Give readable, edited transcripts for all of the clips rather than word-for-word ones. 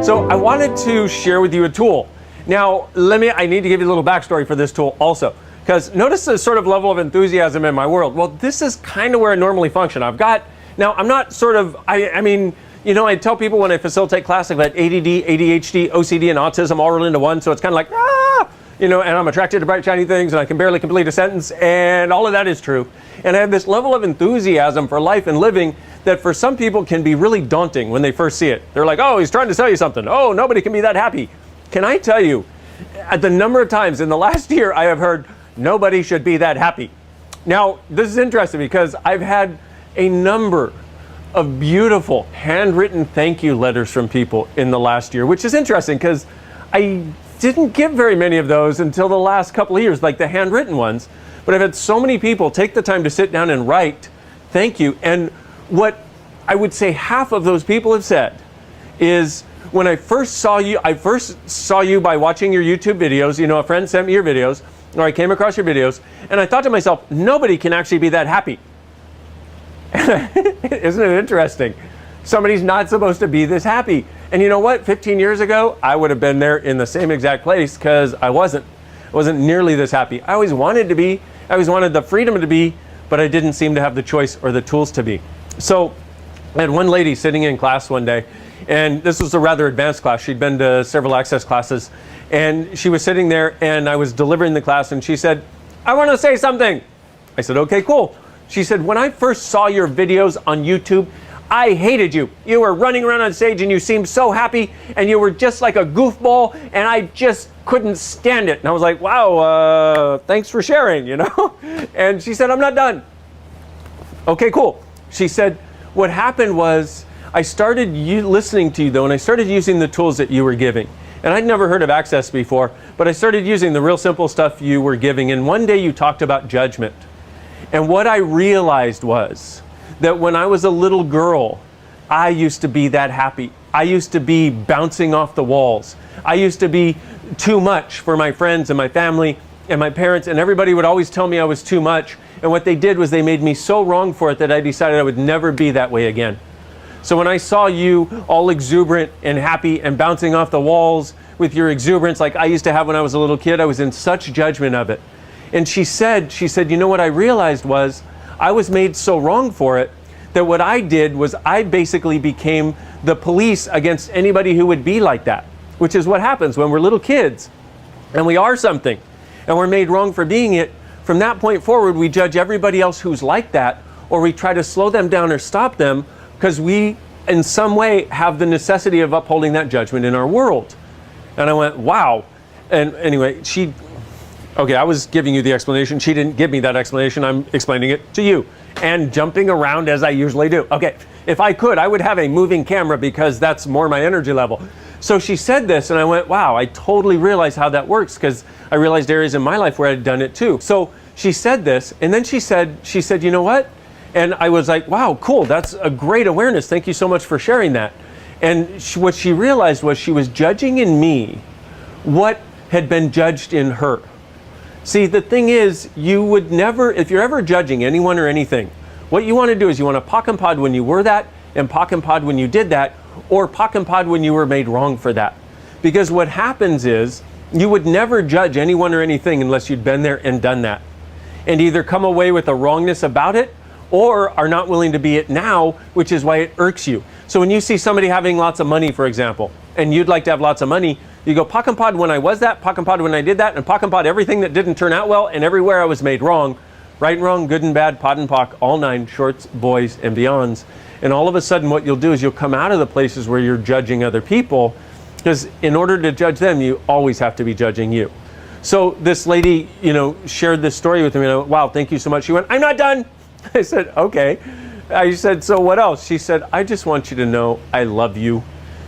So I wanted to share with you a tool. Now, I need to give you a little backstory for this tool also, because notice the sort of level of enthusiasm in my world. Well, this is kind of where I normally function. I'm not sort of, I mean, you know, I tell people when I facilitate class, I've got ADD, ADHD, OCD, and autism all rolled into one. So it's kind of like, you know, and I'm attracted to bright, shiny things, and I can barely complete a sentence, and all of that is true. And I have this level of enthusiasm for life and living that for some people can be really daunting when they first see it. They're like, oh, he's trying to sell you something. Oh, nobody can be that happy. Can I tell you, at the number of times in the last year I have heard, nobody should be that happy. Now, this is interesting because I've had a number of beautiful handwritten thank you letters from people in the last year, which is interesting because I didn't get very many of those until the last couple of years, like the handwritten ones. But I've had so many people take the time to sit down and write thank you. And what I would say half of those people have said is, when I first saw you by watching your YouTube videos. You know, a friend sent me your videos, or I came across your videos, and I thought to myself, nobody can actually be that happy. Isn't it interesting? Somebody's not supposed to be this happy. And you know what? 15 years ago, I would have been there in the same exact place because I wasn't nearly this happy. I always wanted to be. I always wanted the freedom to be, but I didn't seem to have the choice or the tools to be. So I had one lady sitting in class one day, and this was a rather advanced class. She'd been to several access classes, and she was sitting there, and I was delivering the class, and she said, I want to say something. I said, okay, cool. She said, when I first saw your videos on YouTube, I hated you. You were running around on stage and you seemed so happy and you were just like a goofball and I just couldn't stand it. And I was like, wow, thanks for sharing, you know? And she said, I'm not done. Okay, cool. She said, what happened was I started listening to you though, and I started using the tools that you were giving. And I'd never heard of Access before, but I started using the real simple stuff you were giving. And one day you talked about judgment. And what I realized was that when I was a little girl, I used to be that happy. I used to be bouncing off the walls. I used to be too much for my friends and my family and my parents, and everybody would always tell me I was too much. And what they did was they made me so wrong for it that I decided I would never be that way again. So when I saw you all exuberant and happy and bouncing off the walls with your exuberance like I used to have when I was a little kid, I was in such judgment of it. And she said, you know what I realized was I was made so wrong for it that what I did was I basically became the police against anybody who would be like that, which is what happens when we're little kids and we are something and we're made wrong for being it. From that point forward, we judge everybody else who's like that, or we try to slow them down or stop them because we in some way have the necessity of upholding that judgment in our world. And I went, wow. And anyway, okay, I was giving you the explanation. She didn't give me that explanation. I'm explaining it to you and jumping around as I usually do. Okay, if I could, I would have a moving camera because that's more my energy level. So she said this and I went, wow, I totally realized how that works because I realized areas in my life where I'd done it too. So she said this and then she said, you know what? And I was like, wow, cool. That's a great awareness. Thank you so much for sharing that. And what she realized was she was judging in me what had been judged in her. See, the thing is, you would never, if you're ever judging anyone or anything, what you want to do is you want to pock and pod when you were that, and pock and pod when you did that, or pock and pod when you were made wrong for that. Because what happens is, you would never judge anyone or anything unless you'd been there and done that. And either come away with a wrongness about it, or are not willing to be it now, which is why it irks you. So when you see somebody having lots of money, for example, and you'd like to have lots of money, you go pock and pod when I was that, pock and pod when I did that, and pock and pod everything that didn't turn out well, and everywhere I was made wrong. Right and wrong, good and bad, pod and pock, all nine, shorts, boys, and beyonds. And all of a sudden what you'll do is you'll come out of the places where you're judging other people, because in order to judge them, you always have to be judging you. So this lady, you know, shared this story with me, and I went, wow, thank you so much. She went, I'm not done. I said, okay. I said, so what else? She said, I just want you to know I love you.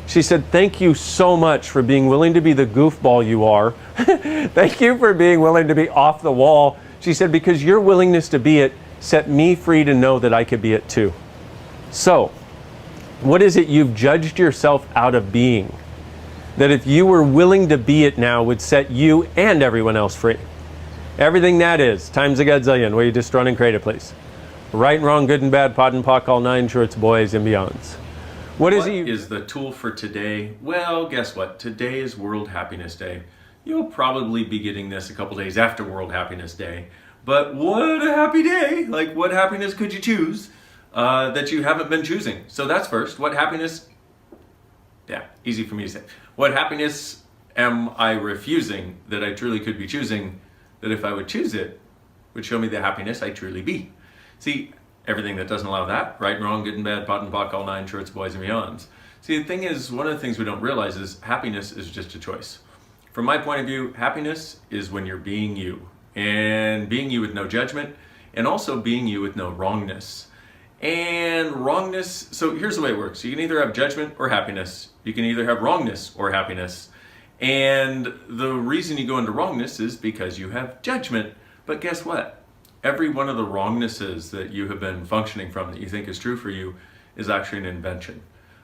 She said, thank you so much for being willing to be the goofball you are. Thank you for being willing to be off the wall. She said, because your willingness to be it set me free to know that I could be it too. So, what is it you've judged yourself out of being that if you were willing to be it now would set you and everyone else free? Everything that is, times a godzillion, where you just run and create a place. Right and wrong, good and bad, pod and pock, all nine, shorts, boys, and beyonds. What What is the tool for today? Well, guess what? Today is World Happiness Day. You'll probably be getting this a couple days after World Happiness Day. But what a happy day! Like, what happiness could you choose that you haven't been choosing? So that's first. What happiness? Yeah, easy for me to say. What happiness am I refusing that I truly could be choosing, that if I would choose it, would show me the happiness I truly be? See, everything that doesn't allow that, right and wrong, good and bad, pot and pock, all nine shorts, boys and beyonds. See, the thing is, one of the things we don't realize is happiness is just a choice. From my point of view, happiness is when you're being you, and being you with no judgment, and also being you with no wrongness. And wrongness, so here's the way it works. You can either have judgment or happiness. You can either have wrongness or happiness. And the reason you go into wrongness is because you have judgment. But guess what? Every one of the wrongnesses that you have been functioning from that you think is true for you is actually an invention.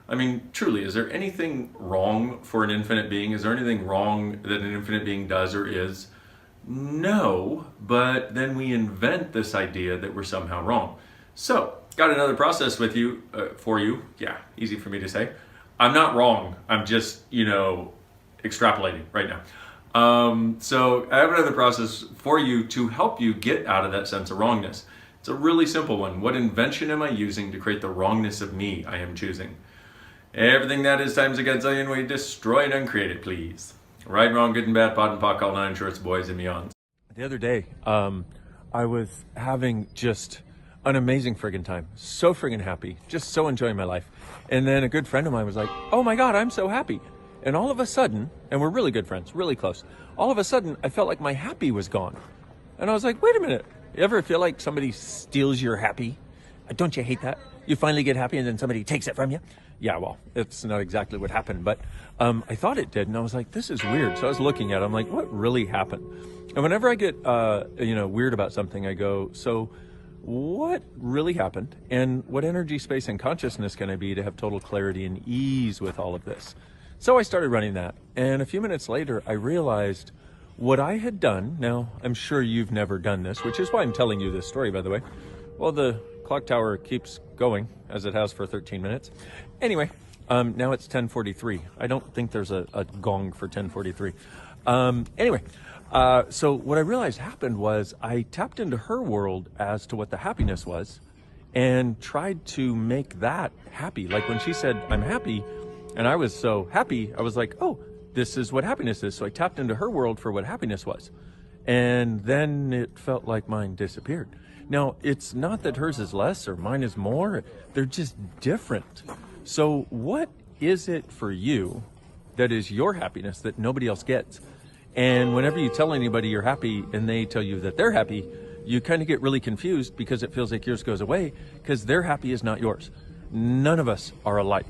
I mean, truly, is there anything wrong for an infinite being? Is there anything wrong that an infinite being does or is? No, but then we invent this idea that we're somehow wrong. So, got another process with you, for you. Yeah, easy for me to say. I'm not wrong. I'm just, extrapolating right now. So I have another process for you to help you get out of that sense of wrongness. It's a really simple one. What invention am I using to create the wrongness of me I am choosing? Everything that is times a gazillion, we destroy it and create it, please. Right, wrong, good and bad, pot and pock, all nine shorts, boys and beyonds. The other day, I was having just an amazing friggin' time. So friggin' happy. Just so enjoying my life. And then a good friend of mine was like, oh my God, I'm so happy. And all of a sudden, and we're really good friends, really close. All of a sudden, I felt like my happy was gone. And I was like, wait a minute. You ever feel like somebody steals your happy? Don't you hate that? You finally get happy and then somebody takes it from you? Yeah, well, it's not exactly what happened, but I thought it did. And I was like, this is weird. So I was looking at it. I'm like, what really happened? And whenever I get, weird about something, I go, so what really happened? And what energy, space, and consciousness can I be to have total clarity and ease with all of this? So I started running that. And a few minutes later, I realized what I had done. Now, I'm sure you've never done this, which is why I'm telling you this story, by the way. Well, the clock tower keeps going, as it has for 13 minutes. Anyway, now it's 10:43. I don't think there's a gong for 10:43. So what I realized happened was I tapped into her world as to what the happiness was and tried to make that happy. Like when she said, I'm happy, and I was so happy, I was like, oh, this is what happiness is. So I tapped into her world for what happiness was. And then it felt like mine disappeared. Now, it's not that hers is less or mine is more. They're just different. So what is it for you that is your happiness that nobody else gets? And whenever you tell anybody you're happy and they tell you that they're happy, you kind of get really confused because it feels like yours goes away because their happy is not yours. None of us are alike.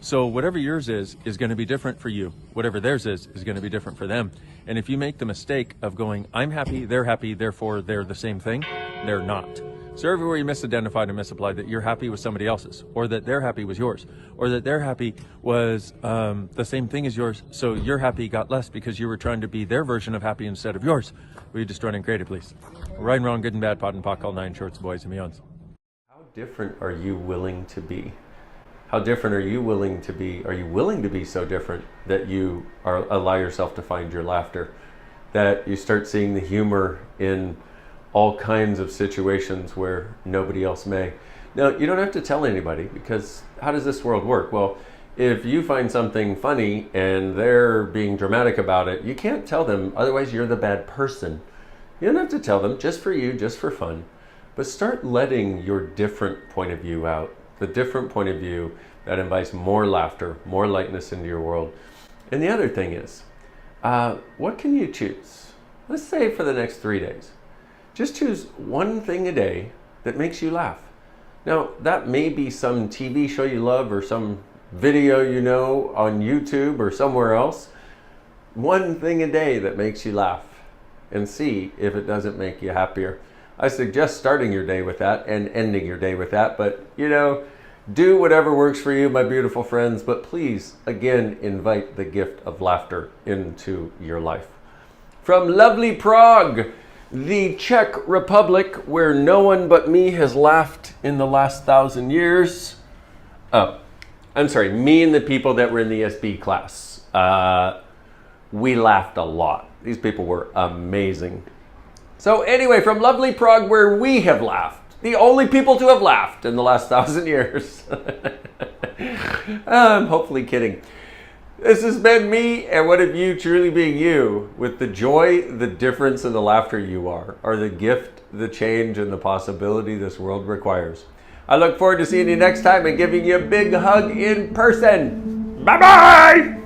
So whatever yours is going to be different for you. Whatever theirs is going to be different for them. And if you make the mistake of going, I'm happy, therefore they're the same thing, they're not. So everywhere you misidentified and misapplied that your happy was somebody else's, or that their happy was yours, or that their happy was the same thing as yours, so your happy got less because you were trying to be their version of happy instead of yours. Will you destroy and create it, please? Right and wrong, good and bad, pot and pock, all nine shorts, boys and beyonds. How different are you willing to be? How different are you willing to be? Are you willing to be so different that you allow yourself to find your laughter? That you start seeing the humor in all kinds of situations where nobody else may. Now, you don't have to tell anybody, because how does this world work? Well, if you find something funny and they're being dramatic about it, you can't tell them, otherwise you're the bad person. You don't have to tell them, just for you, just for fun. But start letting your different point of view out. The different point of view that invites more laughter, more lightness into your world. And the other thing is, what can you choose? Let's say for the next 3 days. Just choose one thing a day that makes you laugh. Now, that may be some TV show you love or some video you know on YouTube or somewhere else. One thing a day that makes you laugh, and see if it doesn't make you happier. I suggest starting your day with that and ending your day with that, but do whatever works for you, my beautiful friends, but please, again, invite the gift of laughter into your life. From lovely Prague, the Czech Republic, where no one but me has laughed in the last 1,000 years. Oh, me and the people that were in the SB class, we laughed a lot. These people were amazing. So anyway, from lovely Prague, where we have laughed, the only people to have laughed in the last 1,000 years. I'm hopefully kidding. This has been me, and what of you truly being you, with the joy, the difference, and the laughter you are the gift, the change, and the possibility this world requires. I look forward to seeing you next time and giving you a big hug in person. Bye-bye!